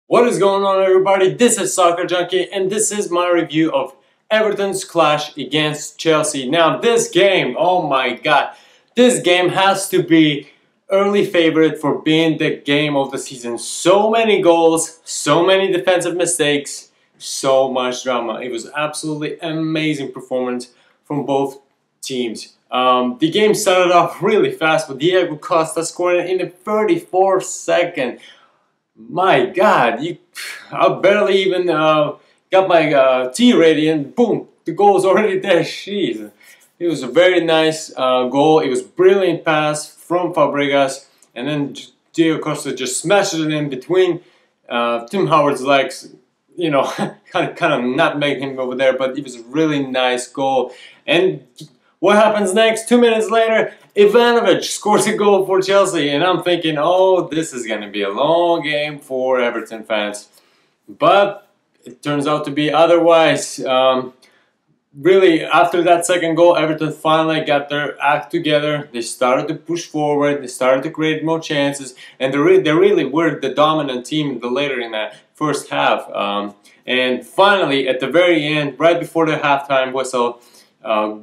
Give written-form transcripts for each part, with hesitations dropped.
What is going on, everybody? This is Soccer Junkie and this is my review of Everton's clash against Chelsea. Now this game, oh my god, this game has to be early favorite for being the game of the season. So many goals, so many defensive mistakes, so much drama. It was absolutely amazing performance from both teams. The game started off really fast with Diego Costa scoring in the 34th second. My god, I barely even got my T ready and boom, the goal is already there. Jeez. It was a very nice goal. It was brilliant pass from Fabregas, and then Diego Costa just smashed it in between Tim Howard's legs. You know, kind of nutmegged him over there, but it was a really nice goal. And what happens next? 2 minutes later, Ivanović scores a goal for Chelsea, and I'm thinking, oh, this is going to be a long game for Everton fans. But it turns out to be otherwise. Really, after that second goal, Everton finally got their act together. They started to push forward, they started to create more chances, and they really were the dominant team later in that first half. And finally, at the very end, right before the halftime whistle,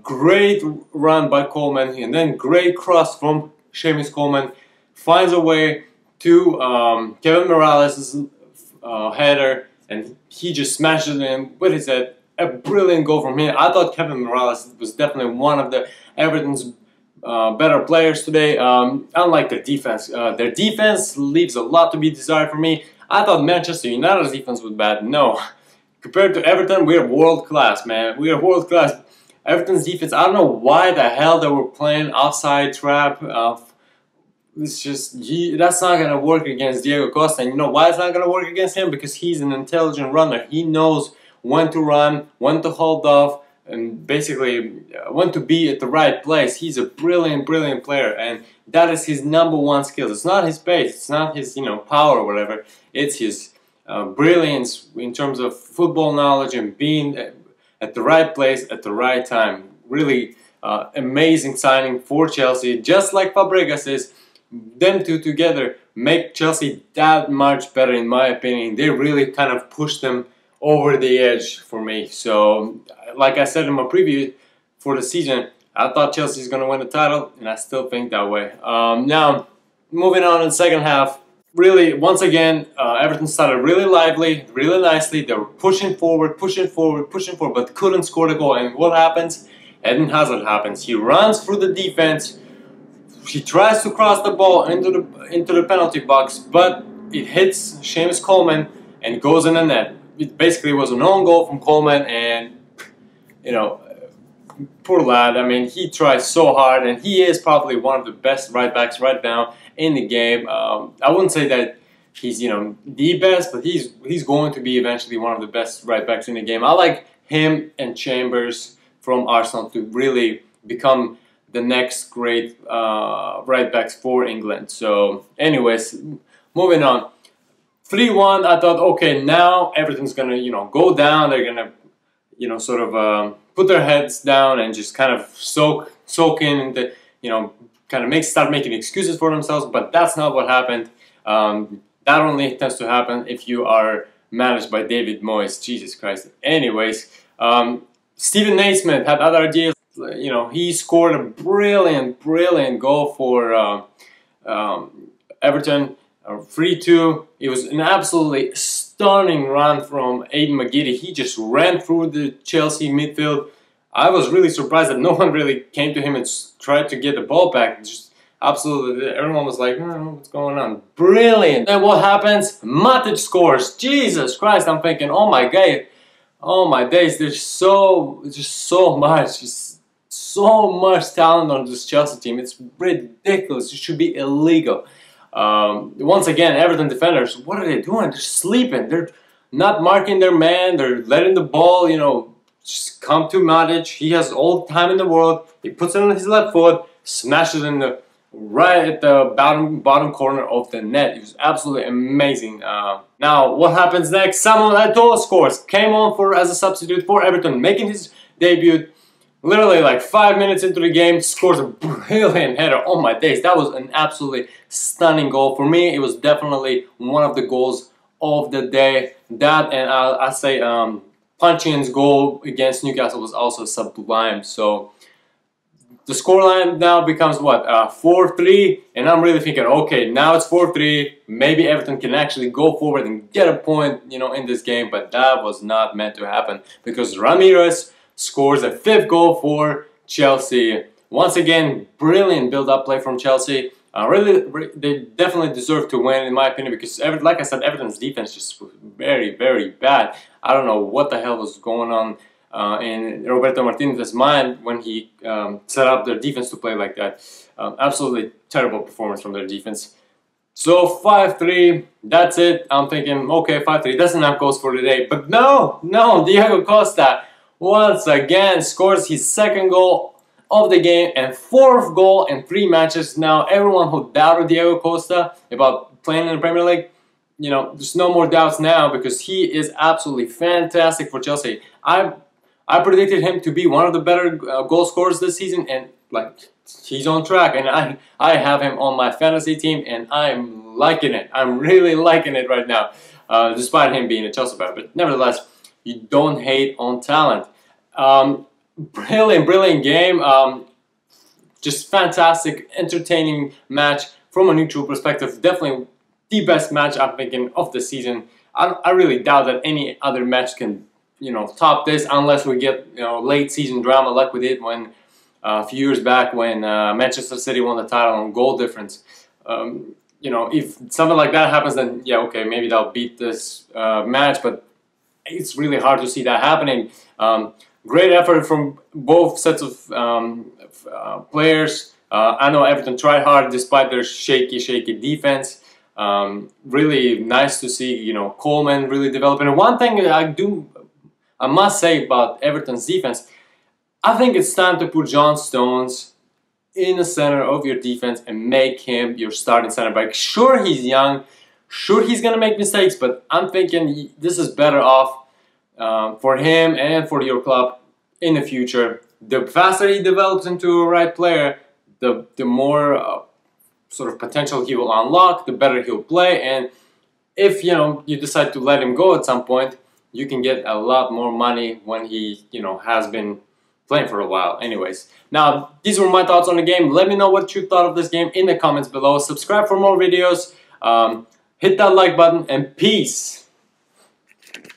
great run by Coleman, and then great cross from Coleman finds a way to Kevin Mirallas' header, and he just smashed it in with his head. A brilliant goal from him. I thought Kevin Mirallas was definitely one of the Everton's better players today. Unlike their defense leaves a lot to be desired for me. I thought Manchester United's defense was bad. No, compared to Everton, we are world class, man. We are world class. Everton's defense, I don't know why the hell they were playing outside trap. It's just, that's not going to work against Diego Costa. And you know why it's not going to work against him? Because he's an intelligent runner. He knows when to run, when to hold off, and basically when to be at the right place. He's a brilliant player, and that is his #1 skill. It's not his pace, it's not his power or whatever. It's his brilliance in terms of football knowledge and being at the right place at the right time. Really amazing signing for Chelsea, just like Fabregas is. Them two together make Chelsea that much better, in my opinion. They really kind of pushed them over the edge for me. So, like I said in my preview for the season, I thought Chelsea is going to win the title, and I still think that way. Now, moving on in the second half, really, once again, Everton started really lively, really nicely. They were pushing forward, but couldn't score the goal. And what happens? Eden Hazard happens. He runs through the defense. He tries to cross the ball into the penalty box, but it hits Coleman and goes in the net. It basically was an own goal from Coleman, and poor lad. I mean, he tries so hard, and he is probably one of the best right backs right now in the game. I wouldn't say that he's the best, but he's going to be eventually one of the best right backs in the game. I like him and Chambers from Arsenal to really become the next great right backs for England. So, anyways, moving on. 3-1, I thought, okay, now Everton's gonna, go down. They're gonna, sort of put their heads down and just kind of soak in the, kind of start making excuses for themselves. But that's not what happened. That only tends to happen if you are managed by David Moyes. Jesus Christ. Anyways, Steven Naismith had other ideas. He scored a brilliant goal for Everton. 3-2. It was an absolutely stunning run from Aiden McGeady. He just ran through the Chelsea midfield. I was really surprised that no one really came to him and tried to get the ball back. Just absolutely, everyone was like, what's going on? Brilliant. And what happens? Matic scores. Jesus Christ, I'm thinking, oh my god, oh my days, there's just so much talent on this Chelsea team. It's ridiculous. It should be illegal. Once again, Everton defenders, what are they doing? They're sleeping. They're not marking their man. They're letting the ball, just come to Matic. He has all the time in the world. He puts it on his left foot, smashes it right at the bottom corner of the net. It was absolutely amazing. Now, what happens next? Samuel Eto'o scores. Came on as a substitute for Everton, making his debut. Literally like 5 minutes into the game, scores a brilliant header. Oh my days, that was an absolutely stunning goal. For me, it was definitely one of the goals of the day. That, and I'll say Punchin's goal against Newcastle was also sublime. So the scoreline now becomes what, 4-3, and I'm really thinking, okay, now it's 4-3. Maybe Everton can actually go forward and get a point, you know, in this game. But that was not meant to happen, because Ramires scores a 5th goal for Chelsea. Once again, brilliant build-up play from Chelsea. They definitely deserve to win, in my opinion, because like I said, Everton's defense just was very, very bad. I don't know what the hell was going on in Roberto Martinez's mind when he set up their defense to play like that. Absolutely terrible performance from their defense. So 5-3, that's it. I'm thinking, okay, 5-3, that's enough goals for today. But no, Diego Costa once again scores his 2nd goal of the game and 4th goal in 3 matches. Now, everyone who doubted Diego Costa about playing in the Premier League, you know, there's no more doubts now, because he is absolutely fantastic for Chelsea. I predicted him to be one of the better goal scorers this season, and like, he's on track, and I have him on my fantasy team, and I'm liking it. I'm really liking it right now, despite him being a Chelsea player. But nevertheless, you don't hate on talent. Brilliant game. Just fantastic, entertaining match from a neutral perspective. Definitely the best match I'm thinking of the season. I really doubt that any other match can, you know, top this, unless we get, you know, late season drama like we did when a few years back when Manchester City won the title on goal difference. You know, if something like that happens, then yeah, okay, maybe they'll beat this match, but it's really hard to see that happening. Great effort from both sets of players. I know Everton tried hard despite their shaky defense. Really nice to see, you know, Coleman really developing. And one thing I must say about Everton's defense, I think it's time to put John Stones in the center of your defense and make him your starting center back. Sure, he's young. Sure, he's going to make mistakes, but I'm thinking this is better off for him and for your club in the future. The faster he develops into a right player, the more sort of potential he will unlock, the better he'll play. And if, you know, you decide to let him go at some point, you can get a lot more money when he, you know, has been playing for a while. Anyways, now these were my thoughts on the game. Let me know what you thought of this game in the comments below. Subscribe for more videos. Hit that like button, and peace.